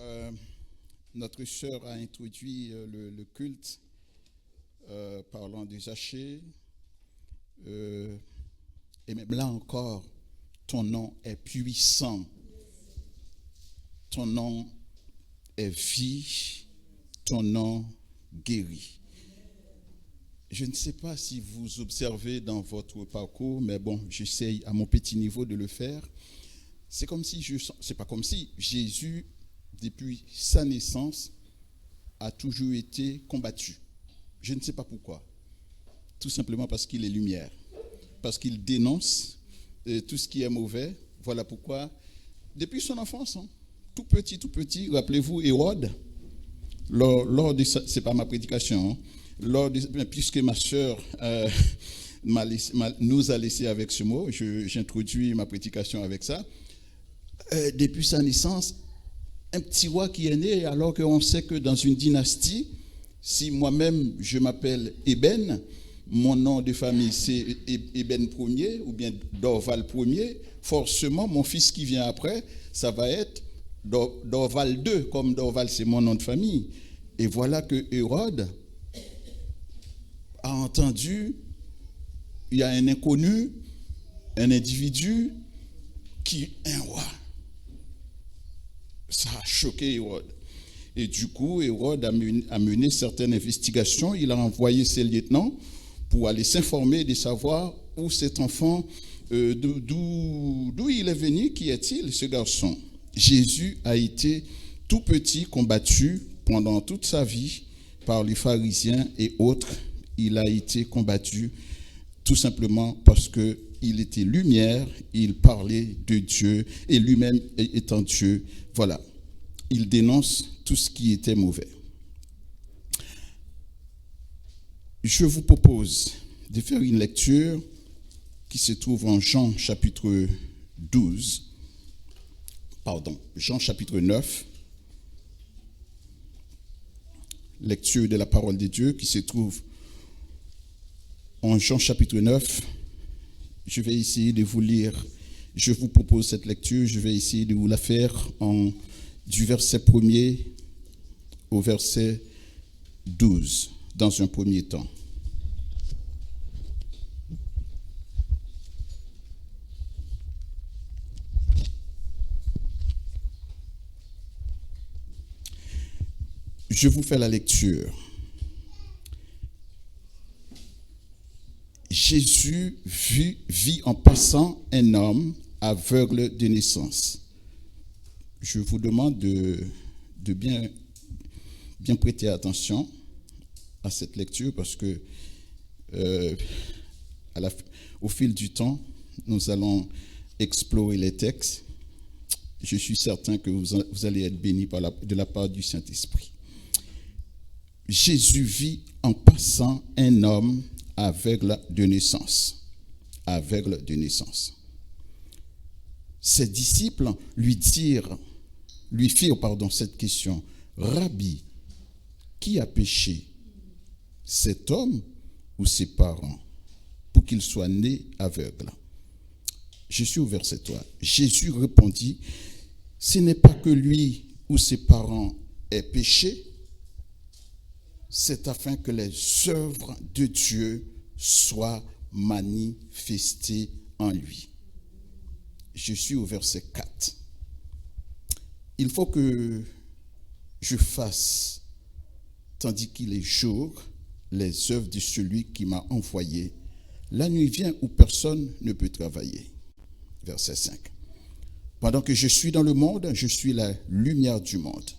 Euh, Notre sœur a introduit le culte parlant de Zachée. Et même là encore, ton nom est puissant. Ton nom est vie. Ton nom guérit. Je ne sais pas si vous observez dans votre parcours, mais bon, j'essaye à mon petit niveau de le faire. C'est comme si c'est pas comme si Jésus, depuis sa naissance, a toujours été combattu. Je ne sais pas pourquoi. Tout simplement parce qu'il est lumière, parce qu'il dénonce tout ce qui est mauvais. Voilà pourquoi, depuis son enfance, tout petit, rappelez-vous Hérode, lors de ça, c'est pas ma prédication, puisque ma sœur nous a laissé avec ce mot, j'introduis ma prédication avec ça. Depuis sa naissance, un petit roi qui est né, alors qu'on sait que dans une dynastie, si moi-même je m'appelle Eben, mon nom de famille c'est Eben Ier ou bien Dorval Ier, forcément mon fils qui vient après, ça va être Dorval II, comme Dorval c'est mon nom de famille. Et voilà que Hérode a entendu, il y a un inconnu, un individu qui est un roi. Ça a choqué Hérode. Et du coup, Hérode a mené certaines investigations. Il a envoyé ses lieutenants pour aller s'informer de savoir où cet enfant, d'où il est venu, qui est-il, ce garçon. Jésus a été tout petit combattu pendant toute sa vie par les pharisiens et autres. Il a été combattu tout simplement parce qu'il était lumière, il parlait de Dieu et lui-même étant Dieu. Voilà, il dénonce tout ce qui était mauvais. Je vous propose de faire une lecture qui se trouve en Jean chapitre 9. Lecture de la parole de Dieu qui se trouve en Jean chapitre 9. Je vais essayer de vous lire. Je vous propose cette lecture. Je vais essayer de vous la faire du verset 1er au verset 12, dans un premier temps. Je vous fais la lecture. Jésus vit en passant un homme aveugle de naissance. Je vous demande de bien prêter attention à cette lecture parce que au fil du temps, nous allons explorer les textes. Je suis certain que vous allez être bénis de la part du Saint-Esprit. Jésus vit en passant un homme aveugle de naissance. Aveugle de naissance. Ses disciples lui firent cette question. Rabbi, qui a péché, cet homme ou ses parents, pour qu'il soit né aveugle? Je suis au verset 3. Jésus répondit, ce n'est pas que lui ou ses parents aient péché, c'est afin que les œuvres de Dieu soient manifestées en lui. Je suis au verset 4. Il faut que je fasse, tandis qu'il est jour, les œuvres de celui qui m'a envoyé. La nuit vient où personne ne peut travailler. Verset 5. Pendant que je suis dans le monde, je suis la lumière du monde.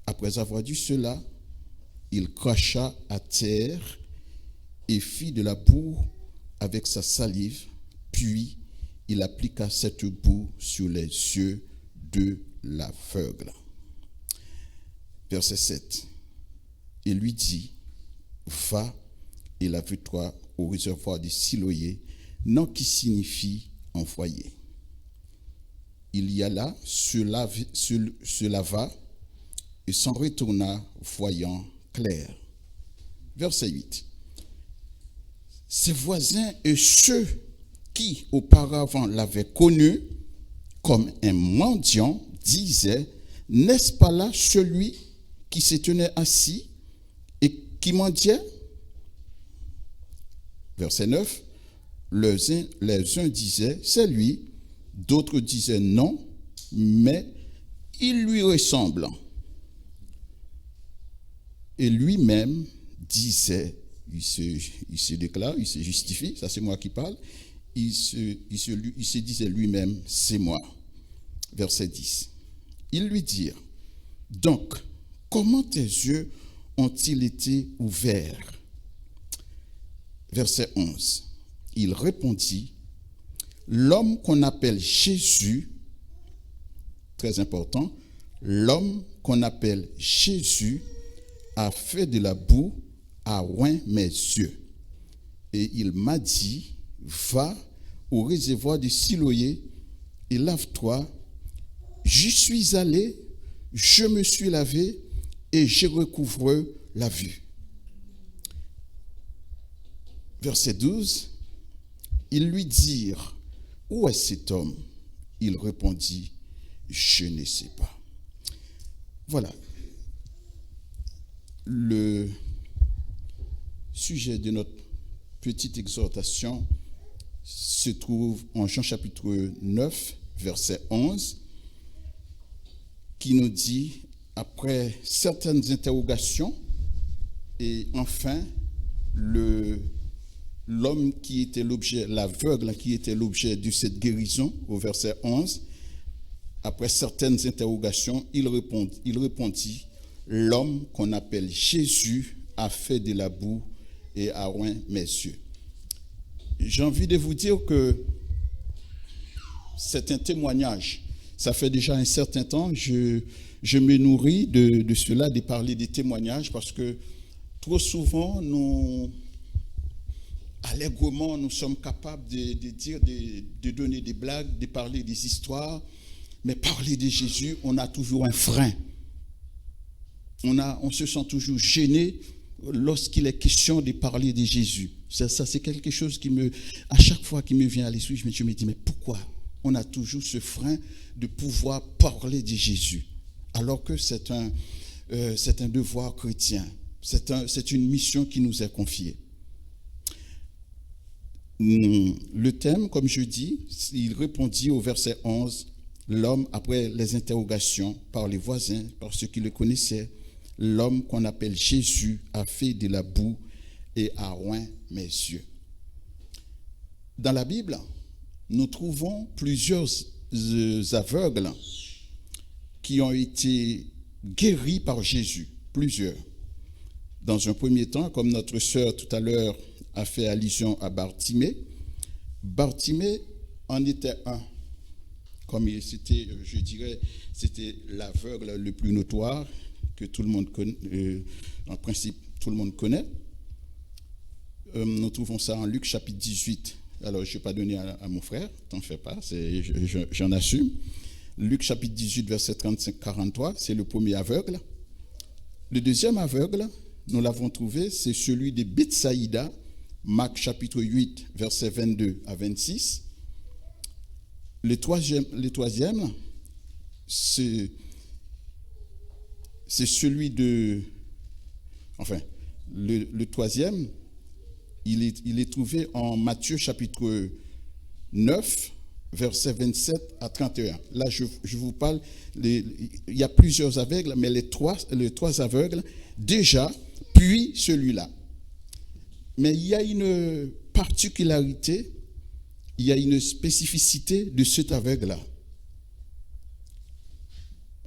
Après avoir dit cela, il cracha à terre et fit de la boue avec sa salive, puis il appliqua cette boue sur les yeux de l'aveugle. Verset 7. Il lui dit, va et lave-toi au réservoir de Siloé, nom qui signifie envoyé. Il y alla, se lava et s'en retourna voyant clair. Verset 8. Ses voisins et ceux qui auparavant l'avaient connu comme un mendiant disaient, n'est-ce pas là celui qui se tenait assis et qui mendiait? Verset 9, les uns disaient, c'est lui, d'autres disaient non, mais il lui ressemble. Et lui-même disait, il se déclare, il se justifie, ça c'est moi qui parle, il se disait lui-même, c'est moi. Verset 10. Ils lui dirent, donc, comment tes yeux ont-ils été ouverts? Verset 11. Il répondit, l'homme qu'on appelle Jésus, très important, l'homme qu'on appelle Jésus a fait de la boue à oint mes yeux. Et il m'a dit, va au réservoir de Siloé et lave-toi. J'y suis allé, je me suis lavé et je recouvre la vue. Verset 12, ils lui dirent, où est cet homme? Il répondit, je ne sais pas. Voilà. Le sujet de notre petite exhortation se trouve en Jean chapitre 9, verset 11, qui nous dit, après certaines interrogations, et enfin, l'homme qui était l'objet, l'aveugle qui était l'objet de cette guérison, au verset 11, après certaines interrogations, il répondit, l'homme qu'on appelle Jésus a fait de la boue et a oint mes yeux. J'ai envie de vous dire que c'est un témoignage. Ça fait déjà un certain temps, je me nourris de cela, de parler des témoignages, parce que trop souvent, allègrement, nous sommes capables de dire, de donner des blagues, de parler des histoires, mais parler de Jésus, on a toujours un frein. On se sent toujours gêné lorsqu'il est question de parler de Jésus. Ça c'est quelque chose à chaque fois qui me vient à l'esprit, je me dis, mais pourquoi on a toujours ce frein de pouvoir parler de Jésus, alors que c'est un devoir chrétien, c'est une mission qui nous est confiée. Le thème, comme je dis, il répondit au verset 11, l'homme, après les interrogations par les voisins, par ceux qui le connaissaient, l'homme qu'on appelle Jésus a fait de la boue et a oint mes yeux. Dans la Bible, nous trouvons plusieurs aveugles qui ont été guéris par Jésus, plusieurs. Dans un premier temps, comme notre sœur tout à l'heure a fait allusion à Bartimée, Bartimée en était un. Comme c'était, je dirais, c'était l'aveugle le plus notoire que tout le monde connaît, en principe tout le monde connaît. Nous trouvons ça en Luc chapitre 18. Alors je ne vais pas donner à mon frère, t'en fais pas, j'en assume. Luc chapitre 18, verset 35-43, c'est le premier aveugle. Le deuxième aveugle, nous l'avons trouvé, c'est celui de Bethsaïda, Marc chapitre 8, verset 22 à 26. Le troisième, c'est celui de... Enfin, le troisième, il est trouvé en Matthieu chapitre 9, verset 27 à 31. Là, je vous parle, il y a plusieurs aveugles, mais les trois aveugles, déjà, puis celui-là. Mais il y a une particularité, il y a une spécificité de cet aveugle-là.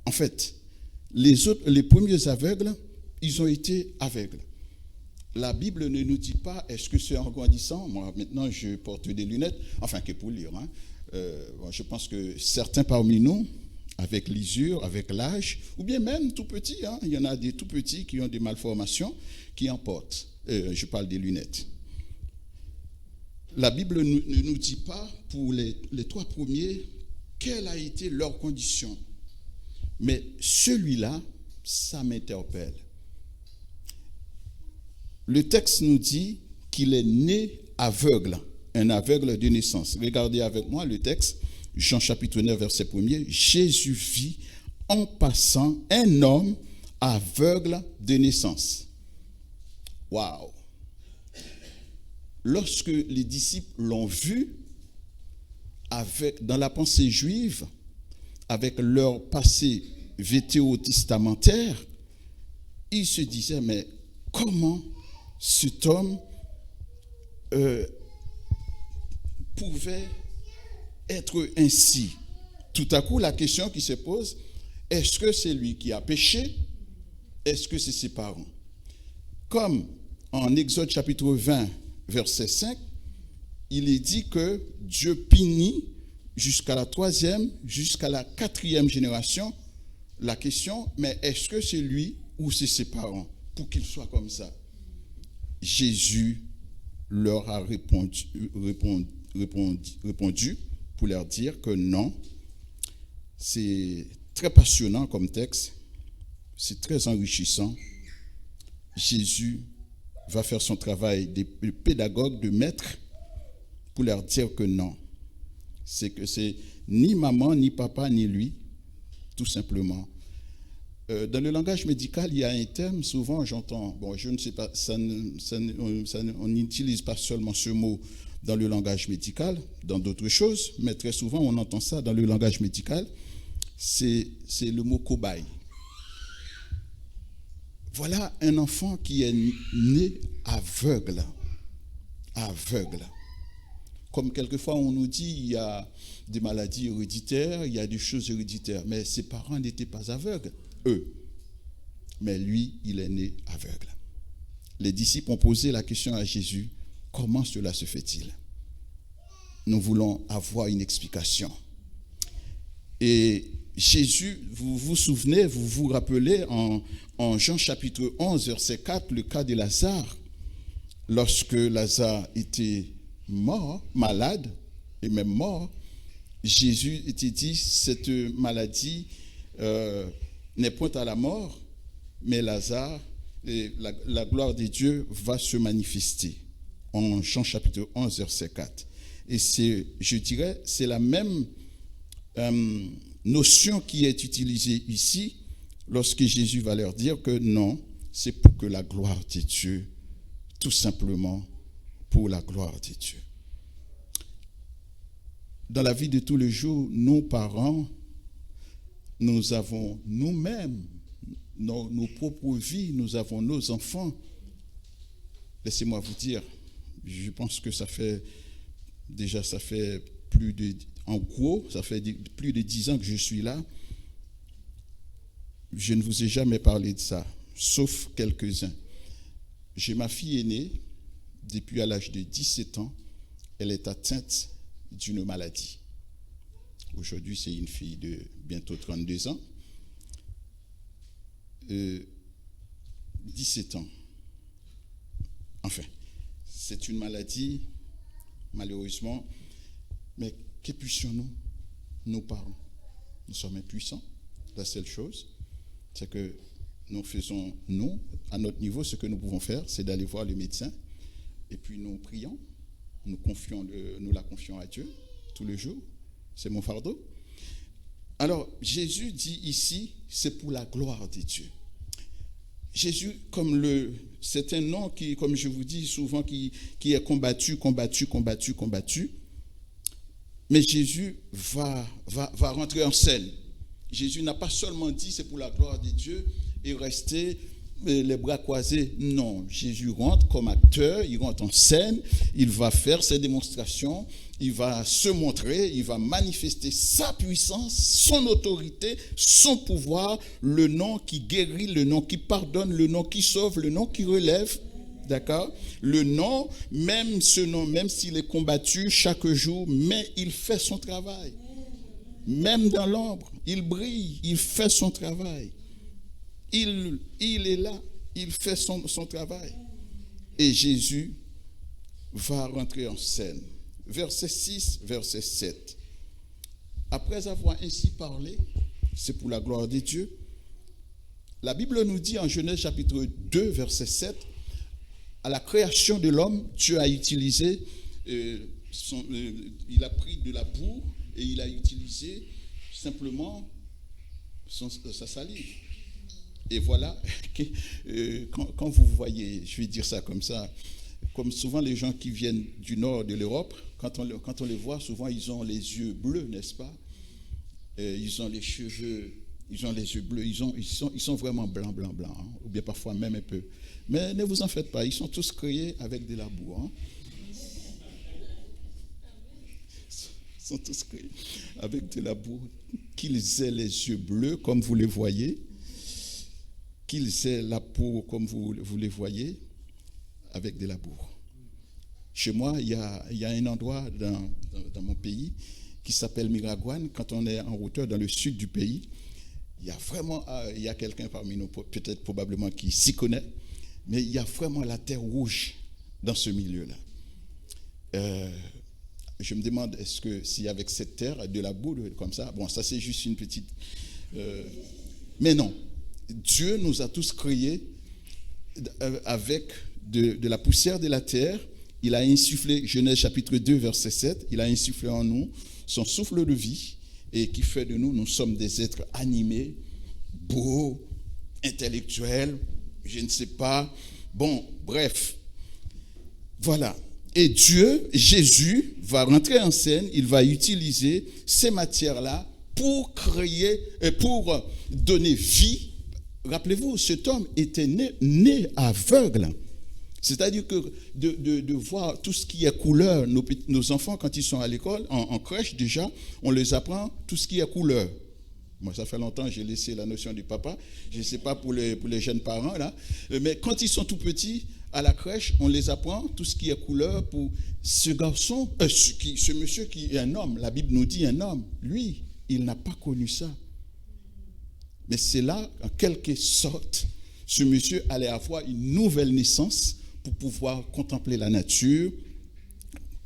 En fait, les premiers aveugles, ils ont été aveugles. La Bible ne nous dit pas, est-ce que c'est en grandissant? Moi, maintenant, je porte des lunettes, enfin, que pour lire. Je pense que certains parmi nous, avec l'usure, avec l'âge, ou bien même tout petit, il y en a des tout petits qui ont des malformations, qui en portent. Je parle des lunettes. La Bible ne nous dit pas, pour les trois premiers, quelle a été leur condition. Mais celui-là, ça m'interpelle. Le texte nous dit qu'il est né aveugle, un aveugle de naissance. Regardez avec moi le texte, Jean chapitre 9, verset 1er. Jésus vit en passant un homme aveugle de naissance. Waouh! Lorsque les disciples l'ont vu, dans la pensée juive, avec leur passé vétérotestamentaire, ils se disaient, mais comment cet homme pouvait être ainsi? Tout à coup, la question qui se pose, est-ce que c'est lui qui a péché? Est-ce que c'est ses parents? Comme en Exode chapitre 20, verset 5, il est dit que Dieu punit jusqu'à la 3e, jusqu'à la 4e génération. La question, mais est-ce que c'est lui ou c'est ses parents pour qu'il soit comme ça? Jésus leur a répondu pour leur dire que non. C'est très passionnant comme texte, c'est très enrichissant. Jésus va faire son travail de pédagogue, de maître, pour leur dire que non. C'est que c'est ni maman, ni papa, ni lui, tout simplement. Dans le langage médical, il y a un terme, souvent j'entends, bon, je ne sais pas, on n'utilise pas seulement ce mot dans le langage médical, dans d'autres choses, mais très souvent on entend ça dans le langage médical, c'est le mot cobaye. Voilà un enfant qui est né aveugle. Aveugle. Comme quelquefois on nous dit, il y a des maladies héréditaires, il y a des choses héréditaires, mais ses parents n'étaient pas aveugles, eux. Mais lui, il est né aveugle. Les disciples ont posé la question à Jésus, comment cela se fait-il? Nous voulons avoir une explication. Et Jésus, vous vous souvenez, vous vous rappelez en Jean chapitre 11, verset 4, le cas de Lazare, lorsque Lazare était mort, malade, et même mort, Jésus était dit, cette maladie n'est point à la mort, mais Lazare, la gloire de Dieu va se manifester. En Jean chapitre 11, verset 4. Et je dirais, c'est la même notion qui est utilisée ici, lorsque Jésus va leur dire que non, c'est pour que la gloire de Dieu, tout simplement pour la gloire de Dieu. Dans la vie de tous les jours, nos parents, nous avons nous-mêmes, nos propres vies, nous avons nos enfants. Laissez-moi vous dire, je pense que ça fait plus de, en gros, ça fait plus de 10 ans que je suis là. Je ne vous ai jamais parlé de ça, sauf quelques-uns. J'ai ma fille aînée, depuis à l'âge de 17 ans, elle est atteinte d'une maladie. Aujourd'hui, c'est une fille de bientôt 32 ans. 17 ans. Enfin, c'est une maladie, malheureusement, mais que puissions-nous, nos parents? Nous sommes impuissants. La seule chose, c'est que nous faisons, nous, à notre niveau, ce que nous pouvons faire, c'est d'aller voir le médecin, et puis nous prions, nous la confions à Dieu tous les jours. C'est mon fardeau. Alors, Jésus dit ici, c'est pour la gloire de Dieu. Jésus, c'est un nom qui, comme je vous dis souvent, qui est combattu. Mais Jésus va rentrer en scène. Jésus n'a pas seulement dit c'est pour la gloire de Dieu et rester les bras croisés. Non, Jésus rentre comme acteur, il rentre en scène, il va faire ses démonstrations, il va se montrer, il va manifester sa puissance, son autorité, son pouvoir, le nom qui guérit, le nom qui pardonne, le nom qui sauve, le nom qui relève. D'accord? Le nom, même ce nom, même s'il est combattu chaque jour, mais il fait son travail. Même dans l'ombre, il brille, il fait son travail. Il est là, il fait son travail. Et Jésus va rentrer en scène. Verset 6, verset 7. Après avoir ainsi parlé, c'est pour la gloire de Dieu. La Bible nous dit en Genèse chapitre 2, verset 7, à la création de l'homme, Dieu a utilisé, il a pris de la boue et il a utilisé simplement sa salive. Et voilà, quand vous voyez, je vais dire ça comme ça, comme souvent les gens qui viennent du nord de l'Europe, quand on les voit, souvent ils ont les yeux bleus, n'est-ce pas? Ils ont les cheveux, ils ont les yeux bleus, ils sont vraiment blancs, hein, ou bien parfois même un peu. Mais ne vous en faites pas, ils sont tous créés avec de la boue. Hein. Ils sont tous créés avec de la boue. Qu'ils aient les yeux bleus comme vous les voyez, qu'ils aient la peau comme vous les voyez, avec de la boue. Chez moi, il y a un endroit dans mon pays qui s'appelle Miragouane. Quand on est en hauteur dans le sud du pays, il y a quelqu'un parmi nous, peut-être probablement qui s'y connaît, mais il y a vraiment la terre rouge dans ce milieu-là. Je me demande, est-ce que si avec cette terre, de la boue comme ça, bon, ça c'est juste une petite... mais non, Dieu nous a tous créés avec de la poussière de la terre. Il a insufflé, Genèse chapitre 2, verset 7, il a insufflé en nous son souffle de vie et qui fait de nous sommes des êtres animés, beaux, intellectuels, je ne sais pas. Bon, bref, voilà. Et Dieu, Jésus, va rentrer en scène, il va utiliser ces matières-là pour créer, pour donner vie. Rappelez-vous, cet homme était né aveugle. C'est-à-dire que de voir tout ce qui est couleur, nos enfants, quand ils sont à l'école, en crèche déjà, on les apprend tout ce qui est couleur. Moi, ça fait longtemps que j'ai laissé la notion du papa. Je ne sais pas pour les jeunes parents, là. Mais quand ils sont tout petits, à la crèche, on les apprend tout ce qui est couleur pour ce garçon, ce monsieur qui est un homme. La Bible nous dit un homme. Lui, il n'a pas connu ça. Mais c'est là, en quelque sorte, ce monsieur allait avoir une nouvelle naissance pour pouvoir contempler la nature,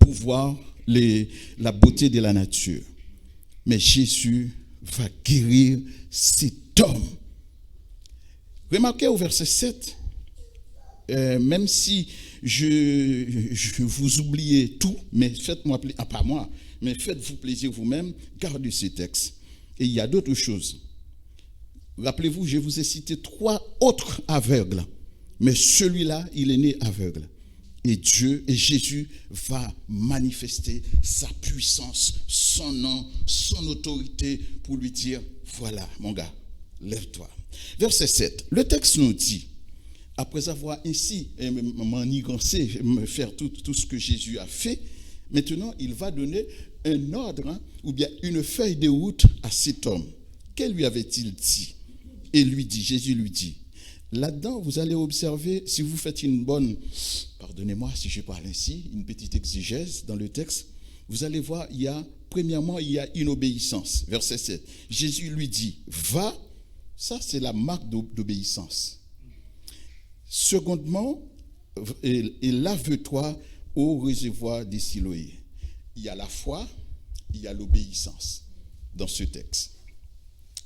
pour voir la beauté de la nature. Mais Jésus va guérir cet homme. Remarquez au verset 7, même si je vous oubliez tout, mais faites-moi plaisir, pas moi, mais faites-vous plaisir vous-même, gardez ces textes. Et il y a d'autres choses. Rappelez-vous, je vous ai cité 3 autres aveugles, mais celui-là, il est né aveugle. Et Jésus va manifester sa puissance, son nom, son autorité pour lui dire, voilà mon gars, lève-toi. Verset 7, le texte nous dit, après avoir ainsi manigancé, faire tout ce que Jésus a fait, maintenant il va donner un ordre, ou bien une feuille de route à cet homme. Que lui avait-il dit? Et Jésus lui dit, là-dedans, vous allez observer, si vous faites une bonne, pardonnez-moi si je parle ainsi, une petite exégèse dans le texte, vous allez voir, premièrement, il y a une obéissance. Verset 7. Jésus lui dit, va, ça c'est la marque d'obéissance. Secondement, et lave-toi au réservoir des Siloé. Il y a la foi, il y a l'obéissance dans ce texte.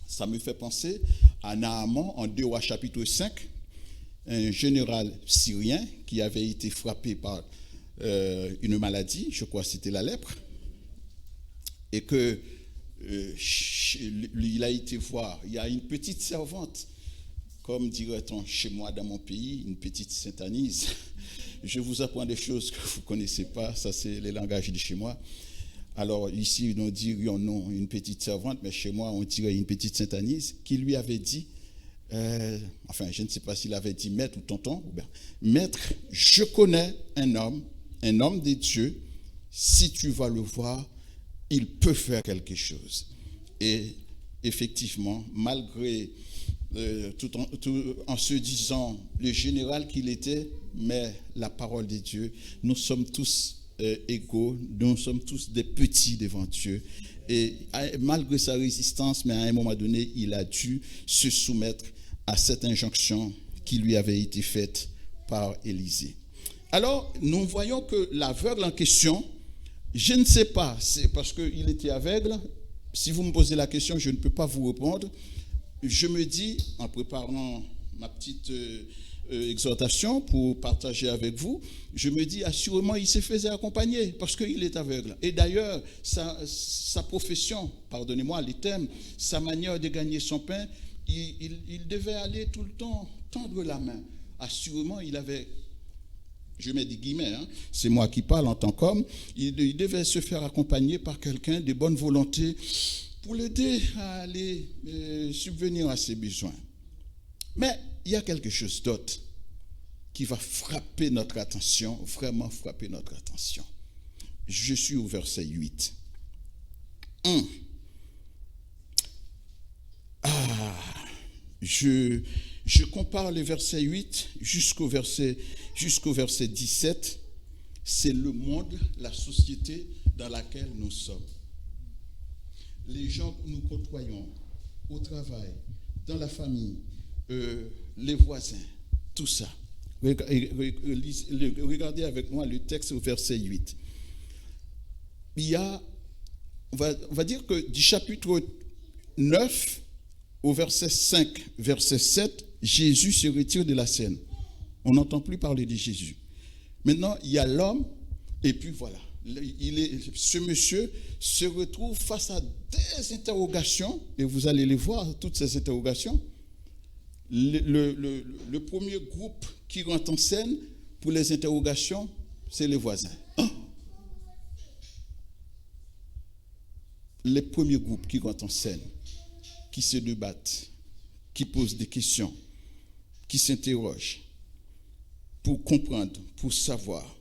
Ça me fait penser à Naaman en 2 Rois chapitre 5, un général syrien qui avait été frappé par une maladie, je crois que c'était la lèpre, et que il a été voir, il y a une petite servante, comme dirait-on chez moi dans mon pays, une petite Sainte-Anise. Je vous apprends des choses que vous ne connaissez pas, ça c'est les langages de chez moi. Alors ici, nous dirions non, une petite servante, mais chez moi, on dirait une petite Sainte-Anise, qui lui avait dit, je ne sais pas s'il avait dit maître ou tonton, ou bien, maître, je connais un homme de Dieu, si tu vas le voir, il peut faire quelque chose. Et effectivement, malgré tout en se disant le général qu'il était, mais la parole de Dieu, nous sommes tous égaux, nous sommes tous des petits devant Dieu. Et malgré sa résistance, mais à un moment donné, il a dû se soumettre à cette injonction qui lui avait été faite par Élisée. Alors, nous voyons que l'aveugle en question, je ne sais pas, c'est parce qu'il était aveugle. Si vous me posez la question, je ne peux pas vous répondre. Je me dis, en préparant ma petite exhortation pour partager avec vous, je me dis assurément il se faisait accompagner parce qu'il est aveugle. Et d'ailleurs, sa profession, pardonnez-moi les termes, sa manière de gagner son pain, il devait aller tout le temps tendre la main. Assurément, il avait, je mets des guillemets, c'est moi qui parle en tant qu'homme, il devait se faire accompagner par quelqu'un de bonne volonté pour l'aider à aller subvenir à ses besoins. Mais il y a quelque chose d'autre qui va frapper notre attention, vraiment frapper notre attention. Je suis au verset 8. Je compare le verset 8 jusqu'au verset 17. C'est le monde, la société dans laquelle nous sommes. Les gens que nous côtoyons au travail, dans la famille, les voisins, tout ça. Regardez avec moi le texte au verset 8. Il y a, on va dire que du chapitre 9 au verset 5, verset 7, Jésus se retire de la scène. On n'entend plus parler de Jésus. Maintenant, il y a l'homme, et puis voilà. Ce monsieur se retrouve face à des interrogations, et vous allez les voir, toutes ces interrogations. Le premier groupe qui rentre en scène pour les interrogations, c'est les voisins. Les premiers groupes qui rentrent en scène, qui se débattent, qui posent des questions, qui s'interrogent pour comprendre, pour savoir.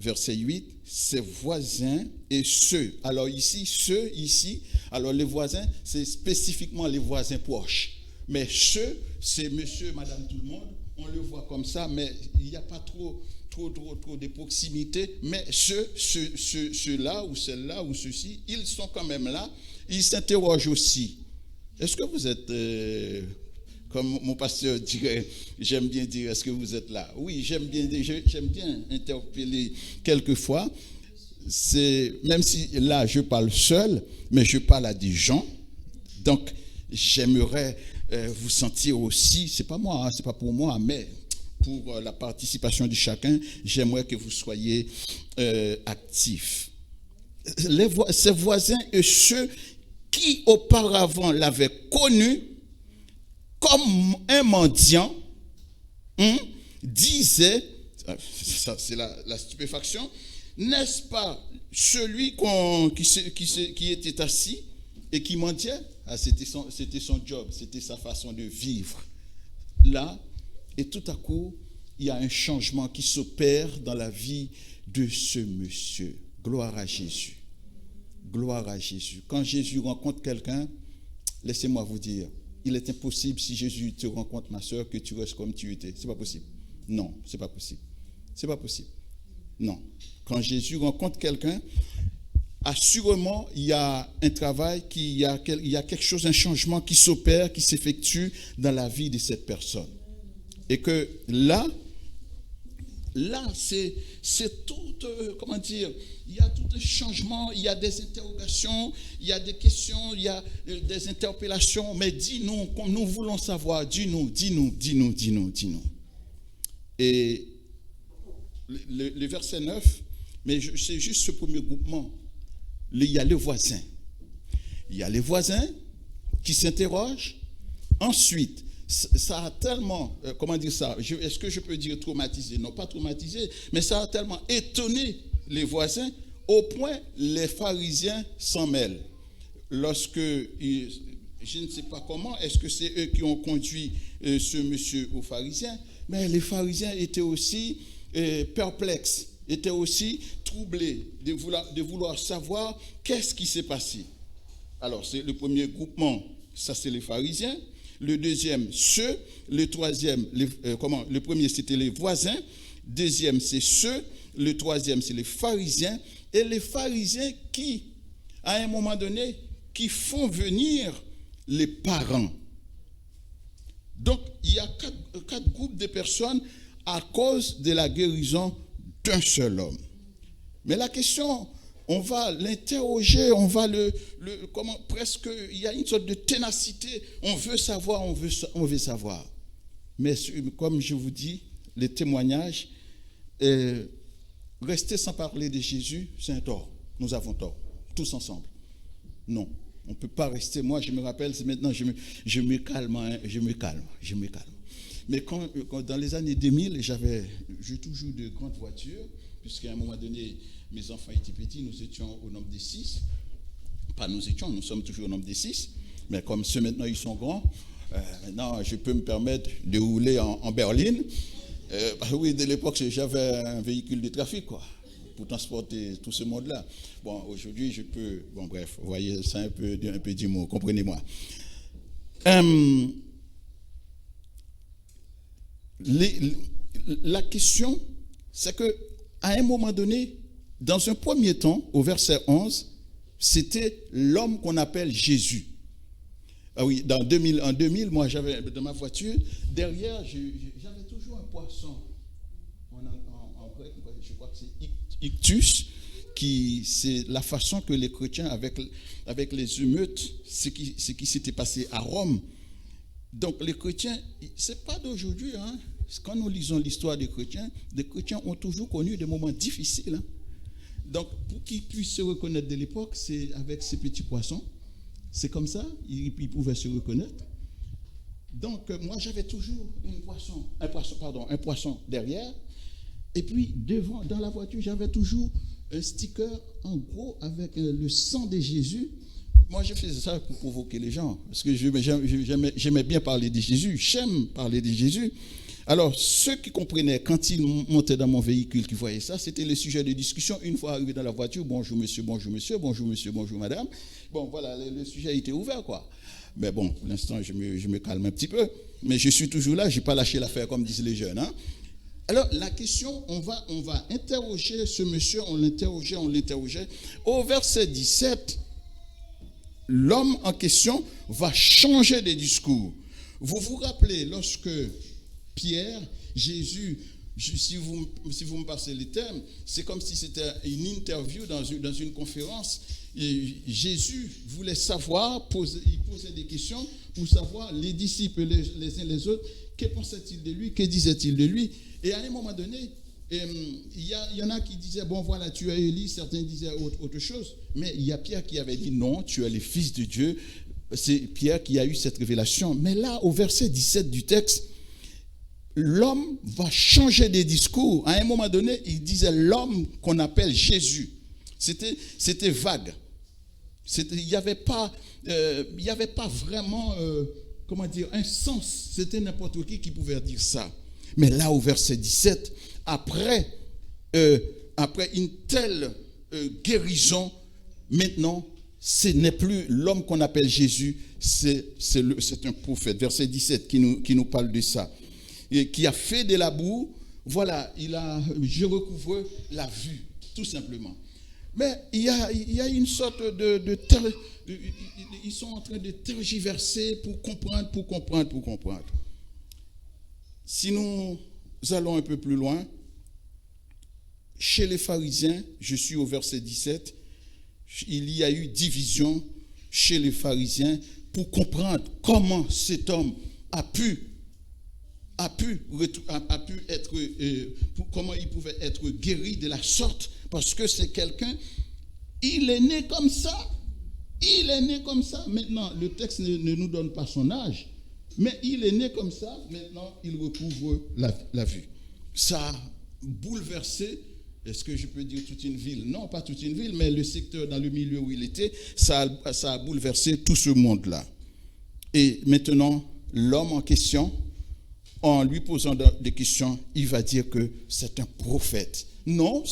Verset 8, ses voisins et ceux. Alors ici, alors les voisins, c'est spécifiquement les voisins proches. Mais ceux, c'est monsieur, madame, tout le monde. On le voit comme ça, mais il n'y a pas trop de proximité. Mais ceux-là ou celles-là ou ceux-ci, ils sont quand même là. Ils s'interrogent aussi. Est-ce que vous êtes, comme mon pasteur dirait, j'aime bien dire, est-ce que vous êtes là? Oui, j'aime bien interpeller quelquefois. Même si là, je parle seul, mais je parle à des gens. Donc, j'aimerais vous sentir aussi, c'est pas moi, c'est pas pour moi, mais pour la participation de chacun, j'aimerais que vous soyez actifs. Ses voisins et ceux qui auparavant l'avaient connu comme un mendiant, disaient, ça c'est la stupéfaction, n'est-ce pas celui qui était assis et qui mendiait? C'était son job, c'était sa façon de vivre. Là, et tout à coup, il y a un changement qui s'opère dans la vie de ce monsieur. Gloire à Jésus. Gloire à Jésus. Quand Jésus rencontre quelqu'un, laissez-moi vous dire, il est impossible si Jésus te rencontre, ma soeur, que tu restes comme tu étais. C'est pas possible. Non, c'est pas possible. C'est pas possible. Non. Quand Jésus rencontre quelqu'un, assurément, il y a un travail, il y a quelque chose, un changement qui s'opère, qui s'effectue dans la vie de cette personne. Et que là, c'est tout, comment dire, il y a tout un changement, il y a des interrogations, il y a des questions, il y a des interpellations, mais dis-nous, comme nous voulons savoir, dis-nous. Et le verset 9, mais c'est juste ce premier groupement. Il y a les voisins. Il y a les voisins qui s'interrogent. Ensuite, ça a tellement, comment dire ça, est-ce que je peux dire traumatisé? Non, pas traumatisé, mais ça a tellement étonné les voisins au point les pharisiens s'en mêlent. Lorsque, je ne sais pas comment, est-ce que c'est eux qui ont conduit ce monsieur aux pharisiens, mais les pharisiens étaient aussi perplexes, étaient aussi troublés de vouloir savoir qu'est-ce qui s'est passé. Alors, c'est le premier groupement, ça c'est les pharisiens. Le deuxième, ceux. Le troisième, le premier, c'était les voisins. Deuxième, c'est ceux. Le troisième, c'est les pharisiens. Et les pharisiens qui, à un moment donné, qui font venir les parents. Donc, il y a quatre groupes de personnes à cause de la guérison d'un seul homme. Mais la question, on va l'interroger, on va presque, il y a une sorte de ténacité. On veut savoir, on veut savoir. Mais comme je vous dis, les témoignages, rester sans parler de Jésus, c'est un tort. Nous avons tort, tous ensemble. Non, on ne peut pas rester. Moi, je me rappelle, c'est maintenant, je me calme, hein, je me calme. Mais quand dans les années 2000, j'ai toujours de grandes voitures, puisqu'à un moment donné, mes enfants étaient petits, nous étions au nombre de 6. Pas nous sommes toujours au nombre de 6. Mais comme ceux maintenant, ils sont grands, maintenant, je peux me permettre de rouler en berline. Oui, de l'époque, j'avais un véhicule de trafic, quoi, pour transporter tout ce monde-là. Bon, aujourd'hui, je peux... Bon, bref, vous voyez, c'est un peu du mot, comprenez-moi. La question, c'est que à un moment donné, dans un premier temps, au verset 11, c'était l'homme qu'on appelle Jésus. Ah oui, en 2000, moi, j'avais dans ma voiture, derrière, j'avais toujours un poisson. En grec, je crois que c'est ictus, c'est la façon que les chrétiens, avec les émeutes, ce qui s'était passé à Rome. Donc, les chrétiens, c'est pas d'aujourd'hui, hein. Quand nous lisons l'histoire des chrétiens ont toujours connu des moments difficiles. Hein. Donc, pour qu'ils puissent se reconnaître de l'époque, c'est avec ces petits poissons. C'est comme ça, ils pouvaient se reconnaître. Donc, moi, j'avais toujours un poisson derrière. Et puis, devant, dans la voiture, j'avais toujours un sticker en gros avec le sang de Jésus. Moi, je faisais ça pour provoquer les gens, parce que j'aimais bien parler de Jésus, j'aime parler de Jésus. Alors, ceux qui comprenaient, quand ils montaient dans mon véhicule, qui voyaient ça, c'était le sujet de discussion. Une fois arrivé dans la voiture, bonjour monsieur, bonjour monsieur, bonjour monsieur, bonjour madame. Bon, voilà, le sujet a été ouvert, quoi. Mais bon, pour l'instant, je me calme un petit peu. Mais je suis toujours là, je n'ai pas lâché l'affaire, comme disent les jeunes. Hein. Alors, la question, on va interroger ce monsieur, on l'interrogeait. Au verset 17, l'homme en question va changer de discours. Vous vous rappelez, lorsque Pierre, Jésus, si vous me passez les termes, c'est comme si c'était une interview dans une conférence. Et Jésus voulait savoir, il posait des questions pour savoir les disciples les uns les autres, que pensaient-ils de lui, que disaient-ils de lui. Et à un moment donné, il y en a qui disaient, bon voilà, tu es Élie, certains disaient autre chose, mais il y a Pierre qui avait dit, non, tu es le Fils de Dieu. C'est Pierre qui a eu cette révélation. Mais là, au verset 17 du texte, l'homme va changer de discours. À un moment donné, il disait l'homme qu'on appelle Jésus. C'était vague. Il n'y avait pas vraiment, un sens. C'était n'importe qui pouvait dire ça. Mais là, au verset 17, après une telle guérison, maintenant, ce n'est plus l'homme qu'on appelle Jésus, c'est un prophète. Verset 17 qui nous parle de ça. Et qui a fait de la boue, voilà, je recouvre la vue, tout simplement. Mais il y a une sorte ils sont en train de tergiverser pour comprendre. Si nous allons un peu plus loin, chez les pharisiens, je suis au verset 17, il y a eu division chez les pharisiens pour comprendre comment cet homme a pu être, comment il pouvait être guéri de la sorte, parce que c'est quelqu'un, il est né comme ça. Maintenant, le texte ne nous donne pas son âge, mais il est né comme ça, maintenant il recouvre la vue. Ça a bouleversé, est-ce que je peux dire toute une ville? Non, pas toute une ville, mais le secteur dans le milieu où il était, ça a bouleversé tout ce monde-là. Et maintenant, l'homme en question, en lui posant des questions, il va dire que c'est un prophète. Non,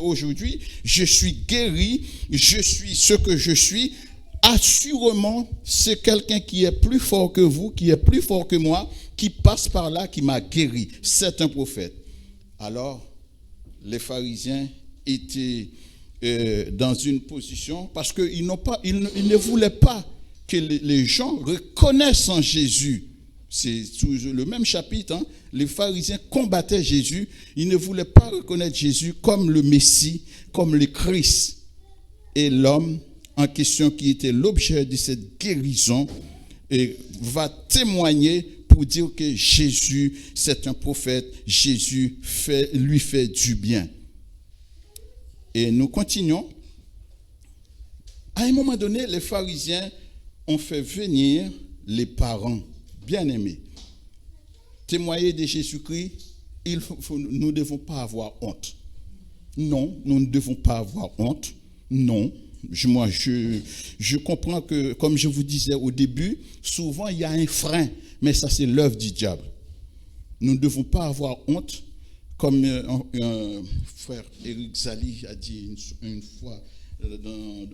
aujourd'hui, je suis guéri, je suis ce que je suis, assurément, c'est quelqu'un qui est plus fort que vous, qui est plus fort que moi, qui passe par là, qui m'a guéri. C'est un prophète. Alors, les pharisiens étaient dans une position, parce qu'ils ne voulaient pas que les gens reconnaissent en Jésus. C'est toujours le même chapitre. Hein. Les pharisiens combattaient Jésus. Ils ne voulaient pas reconnaître Jésus comme le Messie, comme le Christ. Et l'homme en question qui était l'objet de cette guérison va témoigner pour dire que Jésus, c'est un prophète, Jésus lui fait du bien. Et nous continuons. À un moment donné, les pharisiens ont fait venir les parents bien-aimés. Témoigner de Jésus-Christ, nous ne devons pas avoir honte. Non, nous ne devons pas avoir honte. Non. Je comprends que, comme je vous disais au début, souvent il y a un frein, mais ça c'est l'œuvre du diable. Nous ne devons pas avoir honte, comme un frère Éric Zali a dit une fois,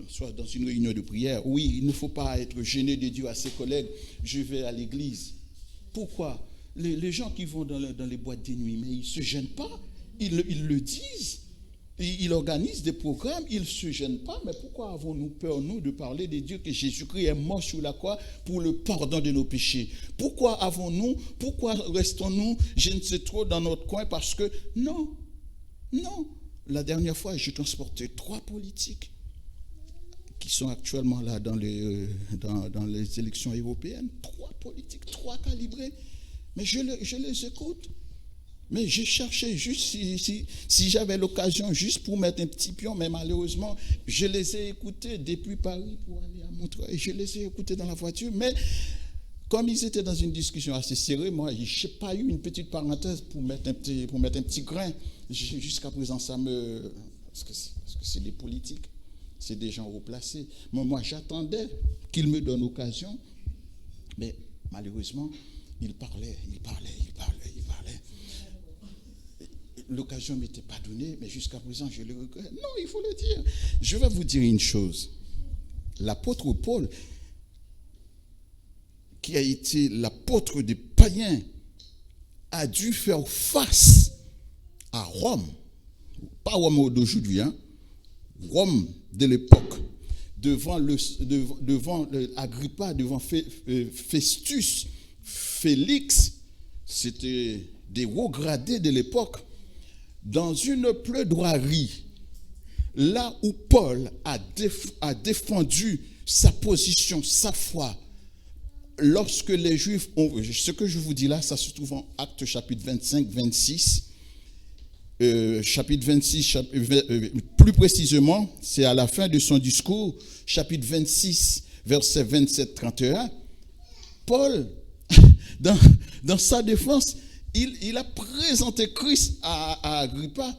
soit dans une réunion de prière. Oui, il ne faut pas être gêné de dire à ses collègues, je vais à l'église. Pourquoi? Les gens qui vont dans les boîtes de nuit, mais ils ne se gênent pas, ils le disent. Ils organisent des programmes, ils ne se gênent pas, mais pourquoi avons-nous peur, nous, de parler de Dieu que Jésus-Christ est mort sur la croix pour le pardon de nos péchés? Pourquoi restons-nous, je ne sais trop, dans notre coin? Parce que, non. La dernière fois, j'ai transporté 3 politiques qui sont actuellement là dans les élections européennes. 3 politiques, 3 calibrés. Mais je les écoute. Mais je cherchais juste si j'avais l'occasion juste pour mettre un petit pion, mais malheureusement, je les ai écoutés depuis Paris pour aller à Montreuil. Je les ai écoutés dans la voiture, mais comme ils étaient dans une discussion assez serrée, moi, je n'ai pas eu une petite parenthèse pour mettre un petit grain. Jusqu'à présent, ça me... Parce que c'est des politiques, c'est des gens haut placés. Moi, j'attendais qu'ils me donnent l'occasion, mais malheureusement, ils parlaient. L'occasion ne m'était pas donnée, mais jusqu'à présent, je le regrette. Non, il faut le dire. Je vais vous dire une chose. L'apôtre Paul, qui a été l'apôtre des païens, a dû faire face à Rome. Pas Rome d'aujourd'hui, Rome de l'époque. Devant Agrippa, devant Festus, Félix, c'était des hauts gradés de l'époque. Dans une plaidoirie, là où Paul a défendu sa position, sa foi, lorsque les Juifs ont... Ce que je vous dis là, ça se trouve en Actes chapitre 25, 26. Chapitre 26, plus précisément, c'est à la fin de son discours, chapitre 26, verset 27-31. Paul, dans sa défense, il a présenté Christ à Agrippa.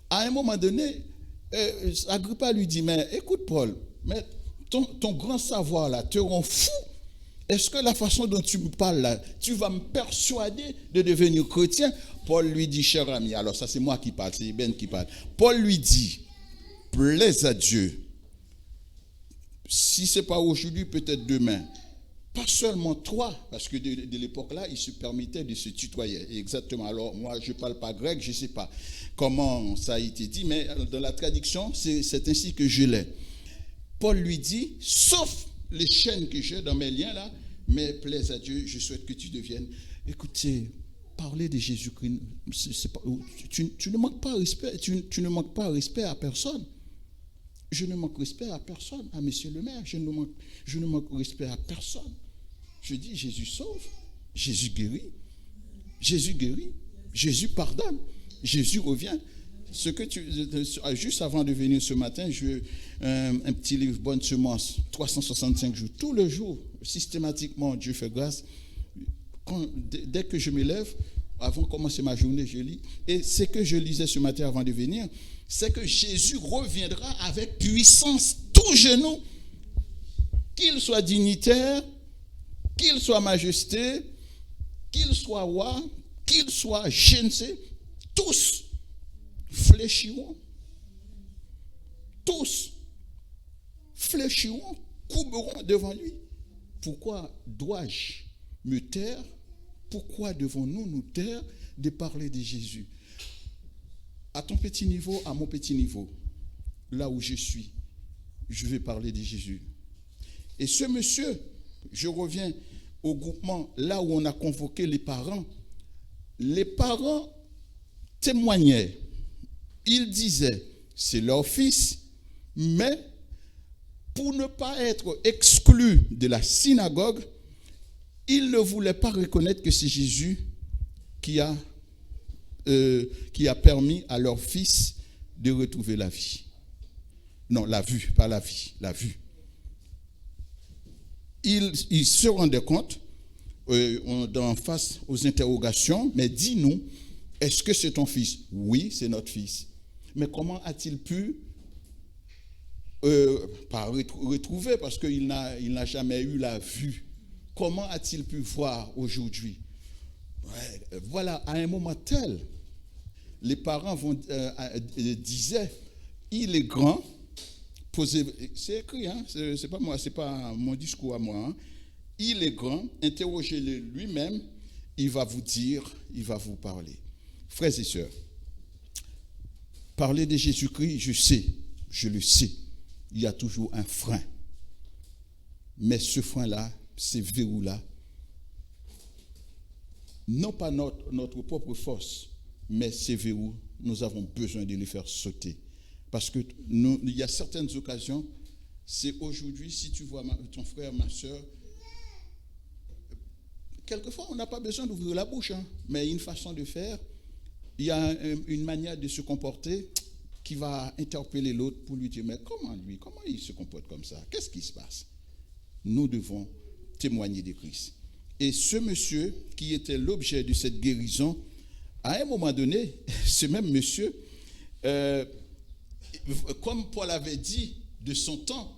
À un moment donné, Agrippa lui dit, mais écoute Paul, mais ton grand savoir là te rend fou. Est-ce que la façon dont tu me parles là, tu vas me persuader de devenir chrétien? Paul lui dit, cher ami, alors ça c'est moi qui parle, c'est Ben qui parle. Paul lui dit, plaise à Dieu. Si ce n'est pas aujourd'hui, peut-être demain. Pas seulement toi, parce que de l'époque là, il se permettait de se tutoyer. Exactement. Alors moi, je ne parle pas grec, je ne sais pas comment ça a été dit, mais dans la traduction, c'est ainsi que je l'ai. Paul lui dit, sauf les chaînes que j'ai dans mes liens là, mais plaise à Dieu, je souhaite que tu deviennes. Écoutez, parler de Jésus-Christ, tu ne manques pas respect, tu ne manques pas respect à personne. Je ne manque respect à personne, à monsieur le maire, je ne manque respect à personne. Je dis, Jésus sauve, Jésus guérit, Jésus pardonne, Jésus revient. Juste avant de venir ce matin, j'ai un petit livre, Bonne Semence, 365 jours. Tous les jours, systématiquement, Dieu fait grâce. Dès que je me lève, avant de commencer ma journée, je lis. Et ce que je lisais ce matin avant de venir, c'est que Jésus reviendra avec puissance, tout genou, qu'il soit dignitaire, qu'il soit majesté, qu'il soit roi, qu'il soit je ne sais, tous fléchiront, couberont devant lui. Pourquoi dois-je me taire? Pourquoi devons-nous nous taire de parler de Jésus? À ton petit niveau, à mon petit niveau, là où je suis, je vais parler de Jésus. Et ce monsieur, je reviens au groupement, là où on a convoqué les parents témoignaient. Ils disaient, c'est leur fils, mais pour ne pas être exclus de la synagogue, Ils ne voulaient pas reconnaître que c'est Jésus qui a permis à leur fils de retrouver la vie. Non, la vue, pas la vie, la vue. Ils se rendaient compte, face aux interrogations, mais dis-nous, est-ce que c'est ton fils? Oui, c'est notre fils. Mais comment a-t-il pu pas retrouver, parce qu'il n'a jamais eu la vue. Comment a-t-il pu voir aujourd'hui? Voilà, à un moment tel, les parents disaient, il est grand, c'est écrit, hein, c'est pas moi, c'est pas mon discours à moi, hein. Il est grand, interrogez-le lui-même, il va vous dire, il va vous parler. Frères et sœurs, parler de Jésus-Christ, je le sais, il y a toujours un frein. Mais ce frein-là, ces verrous-là, non pas notre propre force, mais ces verrous, nous avons besoin de les faire sauter. Parce que il y a certaines occasions, c'est aujourd'hui, si tu vois ton frère, ma soeur, quelquefois on n'a pas besoin d'ouvrir la bouche, hein, mais une façon de faire, il y a une manière de se comporter qui va interpeller l'autre pour lui dire, mais comment il se comporte comme ça? Qu'est-ce qui se passe? Nous devons témoigner de Christ. Et ce monsieur qui était l'objet de cette guérison, à un moment donné, ce même monsieur, comme Paul avait dit de son temps,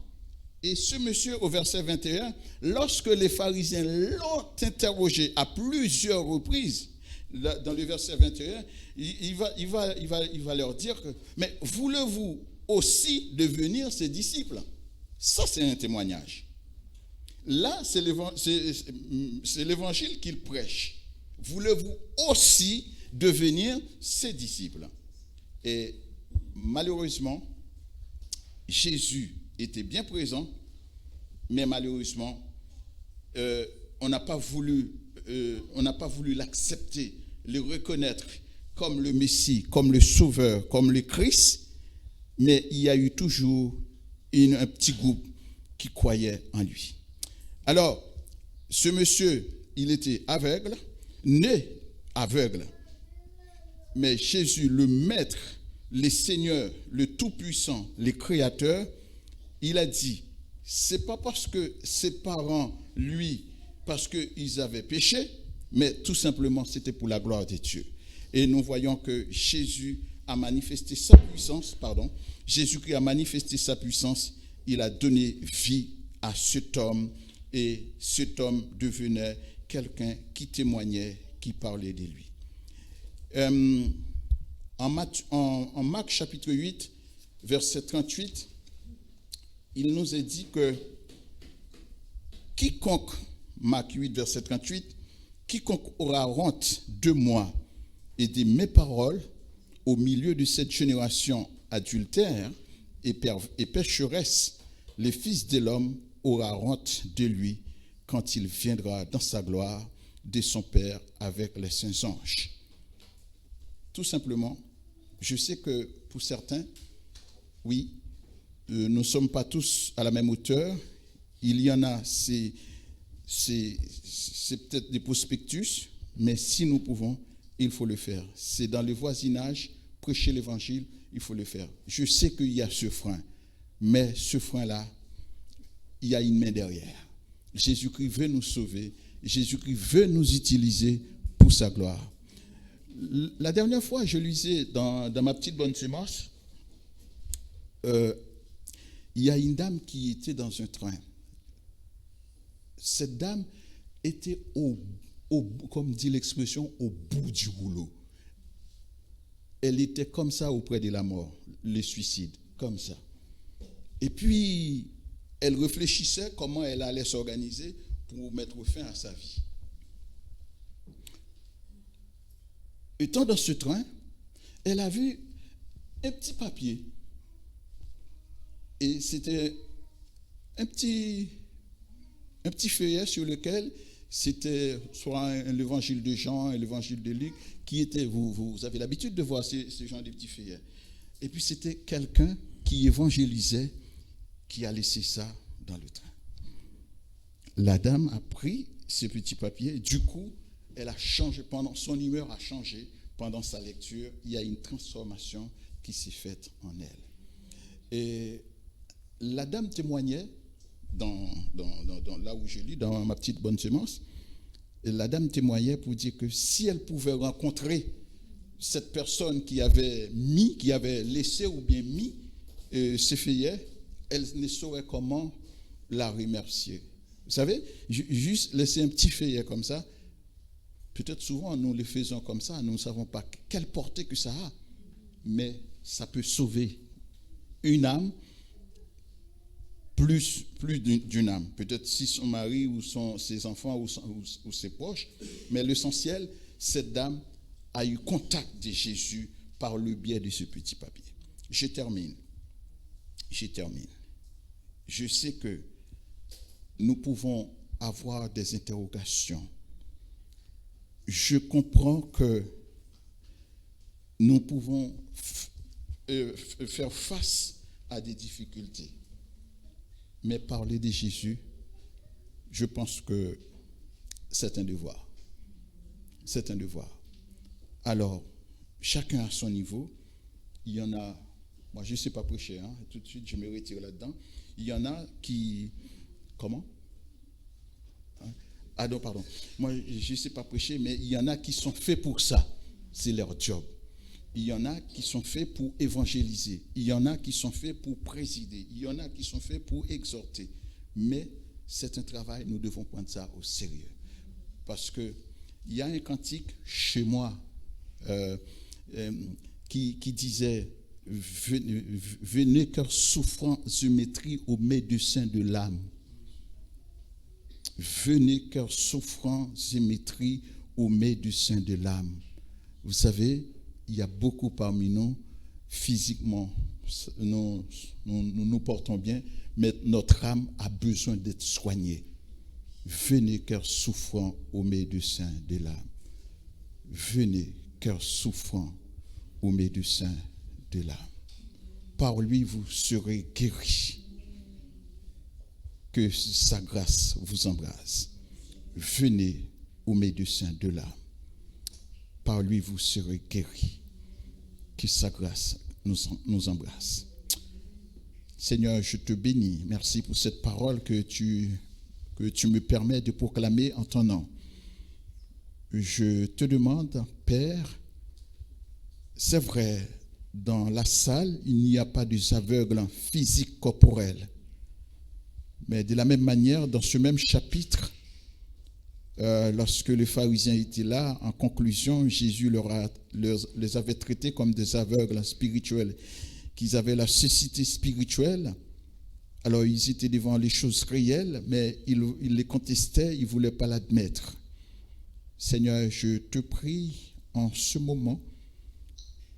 et ce monsieur au verset 21, lorsque les pharisiens l'ont interrogé à plusieurs reprises, dans le verset 21, il va leur dire que, mais voulez-vous aussi devenir ses disciples? Ça, c'est un témoignage. Là, c'est l'évangile qu'il prêche. Voulez-vous aussi devenir ses disciples? Et malheureusement, Jésus était bien présent, mais malheureusement, on n'a pas voulu l'accepter, le reconnaître comme le Messie, comme le Sauveur, comme le Christ, mais il y a eu toujours un petit groupe qui croyait en lui. Alors, ce monsieur, il était aveugle, né aveugle, mais Jésus, le Maître, le Seigneur, le Tout-Puissant, le Créateur, il a dit, c'est pas parce que ses parents, lui, parce qu'ils avaient péché, mais tout simplement c'était pour la gloire de Dieu. Et nous voyons que Jésus a manifesté sa puissance, Jésus-Christ a manifesté sa puissance, il a donné vie à cet homme, et cet homme devenait quelqu'un qui témoignait, qui parlait de lui. En Marc chapitre 8, verset 38, il nous est dit que quiconque, Marc 8, verset 38, quiconque aura honte de moi et de mes paroles au milieu de cette génération adultère et pécheresse, le Fils de l'homme aura honte de lui quand il viendra dans sa gloire de son Père avec les saints anges. Tout simplement, je sais que pour certains, oui, nous ne sommes pas tous à la même hauteur. Il y en a, c'est peut-être des prospectus, mais si nous pouvons, il faut le faire. C'est dans le voisinage, prêcher l'évangile, il faut le faire. Je sais qu'il y a ce frein, mais ce frein-là, il y a une main derrière. Jésus-Christ veut nous sauver, Jésus-Christ veut nous utiliser pour sa gloire. La dernière fois, je lisais dans ma petite bonne sémence, il y a une dame qui était dans un train. Cette dame était comme dit l'expression, au bout du rouleau. Elle était comme ça auprès de la mort, le suicide, comme ça. Et puis, elle réfléchissait comment elle allait s'organiser pour mettre fin à sa vie. Étant dans ce train, elle a vu un petit papier. Et c'était un petit feuillet sur lequel c'était soit l'évangile de Jean et l'évangile de Luc, qui était, vous avez l'habitude de voir ces genres de petits feuillets. Et puis c'était quelqu'un qui évangélisait, qui a laissé ça dans le train. La dame a pris ce petit papier. Du coup, elle a changé, son humeur a changé pendant sa lecture. Il y a une transformation qui s'est faite en elle. Et la dame témoignait, là où je lis, dans ma petite bonne semence, et la dame témoignait pour dire que si elle pouvait rencontrer cette personne qui avait laissé ou bien mis ces feuillets, elle ne saurait comment la remercier. Vous savez, juste laisser un petit feuillet comme ça, peut-être souvent nous le faisons comme ça, nous ne savons pas quelle portée que ça a, mais ça peut sauver une âme, plus d'une âme. Peut-être si son mari ou ses enfants ou ses proches, mais l'essentiel, cette dame a eu contact de Jésus par le biais de ce petit papier. Je termine. Je sais que nous pouvons avoir des interrogations. Je comprends que nous pouvons faire face à des difficultés. Mais parler de Jésus, je pense que c'est un devoir. C'est un devoir. Alors, chacun à son niveau. Il y en a, moi je ne sais pas prêcher, tout de suite je me retire là-dedans. Il y en a qui, comment? Ah non, pardon. Moi je ne sais pas prêcher, mais il y en a qui sont faits pour ça. C'est leur job. Il y en a qui sont faits pour évangéliser. Il y en a qui sont faits pour présider. Il y en a qui sont faits pour exhorter. Mais c'est un travail, nous devons prendre ça au sérieux. Parce qu'il y a un cantique chez moi qui disait « Venez cœur souffrant, Zémétrie au médecin de l'âme. » Venez cœur souffrant, Zémétrie au médecin de l'âme. Vous savez, il y a beaucoup parmi nous, physiquement, nous portons bien, mais notre âme a besoin d'être soignée. Venez, cœur souffrant, au médecin de l'âme. Venez, cœur souffrant, au médecin de l'âme. Par lui, vous serez guéris. Que sa grâce vous embrasse. Venez au médecin de l'âme. Par lui, vous serez guéris. Que sa grâce nous embrasse. Seigneur, je te bénis. Merci pour cette parole que tu me permets de proclamer en ton nom. Je te demande, Père, c'est vrai, dans la salle, il n'y a pas des aveugles physiques corporels. Mais de la même manière, dans ce même chapitre, lorsque les pharisiens étaient là, en conclusion, Jésus les avait traités comme des aveugles spirituels, qu'ils avaient la cécité spirituelle. Alors, ils étaient devant les choses réelles, mais ils les contestaient, ils ne voulaient pas l'admettre. Seigneur, je te prie en ce moment,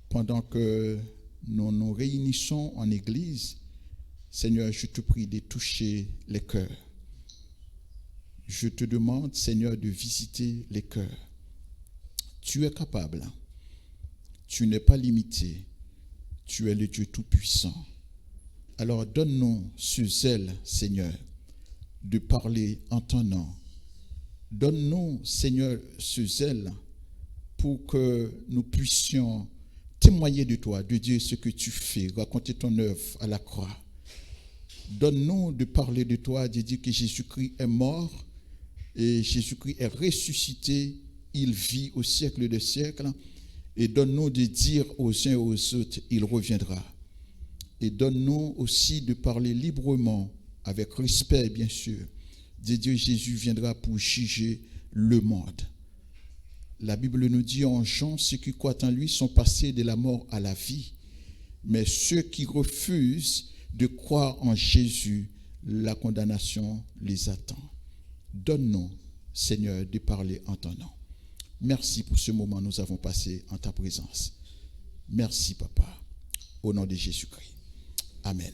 pendant que nous nous réunissons en église, Seigneur, je te prie de toucher les cœurs. Je te demande, Seigneur, de visiter les cœurs. Tu es capable. Tu n'es pas limité. Tu es le Dieu Tout-Puissant. Alors donne-nous ce zèle, Seigneur, de parler en ton nom. Donne-nous, Seigneur, ce zèle pour que nous puissions témoigner de toi, de Dieu, ce que tu fais, raconter ton œuvre à la croix. Donne-nous de parler de toi, de dire que Jésus-Christ est mort et Jésus-Christ est ressuscité, il vit au siècle des siècles. Et donne-nous de dire aux uns et aux autres, il reviendra. Et donne-nous aussi de parler librement, avec respect bien sûr, de dire Jésus viendra pour juger le monde. La Bible nous dit en Jean, ceux qui croient en lui sont passés de la mort à la vie. Mais ceux qui refusent de croire en Jésus, la condamnation les attend. Donne-nous, Seigneur, de parler en ton nom. Merci pour ce moment que nous avons passé en ta présence. Merci, Papa, au nom de Jésus-Christ. Amen.